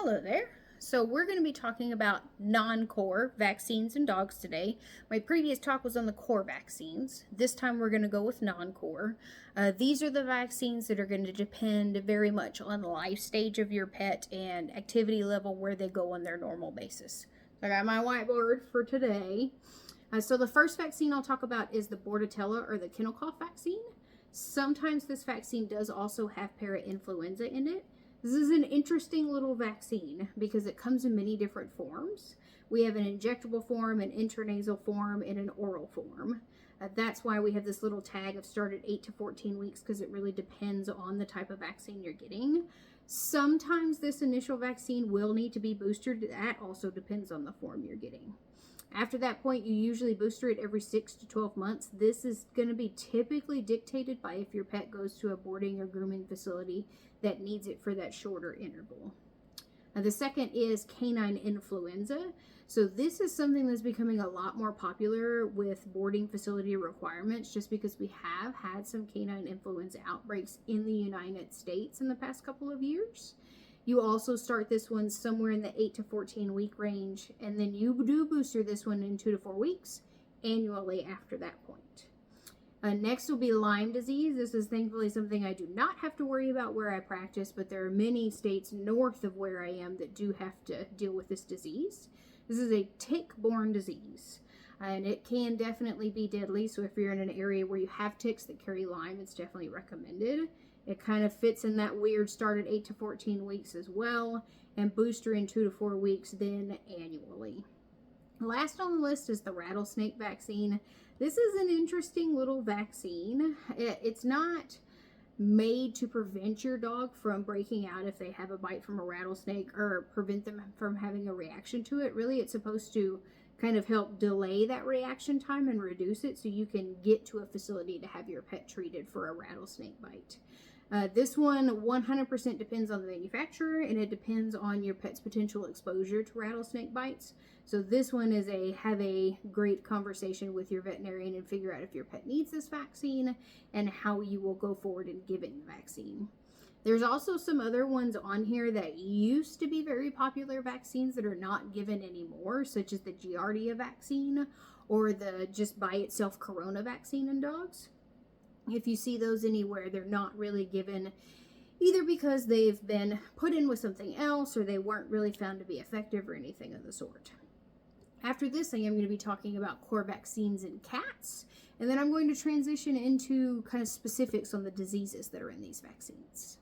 Hello there. So we're going to be talking about non-core vaccines in dogs today. My previous talk was on the core vaccines. This time we're going to go with non-core. These are the vaccines that are going to depend very much on the life stage of your pet and activity level where they go on their normal basis. So I got my whiteboard for today. So the first vaccine I'll talk about is the Bordetella or the kennel cough vaccine. Sometimes this vaccine does also have para-influenza in it. This is an interesting little vaccine because it comes in many different forms. We have an injectable form, an intranasal form, and an oral form. That's why we have this little tag of start at 8 to 14 weeks because it really depends on the type of vaccine you're getting. Sometimes this initial vaccine will need to be boosted. That also depends on the form you're getting. After that point, you usually booster it every 6 to 12 months. This is going to be typically dictated by if your pet goes to a boarding or grooming facility that needs it for that shorter interval. The second is canine influenza. So this is something that's becoming a lot more popular with boarding facility requirements just because we have had some canine influenza outbreaks in the United States in the past couple of years. You also start this one somewhere in the 8 to 14 week range, and then you do booster this one in 2 to 4 weeks annually after that point. Next will be Lyme disease. This is thankfully something I do not have to worry about where I practice, but there are many states north of where I am that do have to deal with this disease. This is a tick-borne disease, and it can definitely be deadly, so if you're in an area where you have ticks that carry Lyme, it's definitely recommended. It kind of fits in that weird start at 8 to 14 weeks as well, and booster in 2 to 4 weeks then annually. Last on the list is the rattlesnake vaccine. This is an interesting little vaccine. It's not made to prevent your dog from breaking out if they have a bite from a rattlesnake or prevent them from having a reaction to it. Really, it's supposed to kind of help delay that reaction time and reduce it so you can get to a facility to have your pet treated for a rattlesnake bite. This one 100% depends on the manufacturer, and it depends on your pet's potential exposure to rattlesnake bites. So this one is have a great conversation with your veterinarian and figure out if your pet needs this vaccine and how you will go forward in giving the vaccine. There's also some other ones on here that used to be very popular vaccines that are not given anymore, such as the Giardia vaccine or the just by itself Corona vaccine in dogs. If you see those anywhere, they're not really given either because they've been put in with something else or they weren't really found to be effective or anything of the sort. After this, I am going to be talking about core vaccines in cats, and then I'm going to transition into kind of specifics on the diseases that are in these vaccines.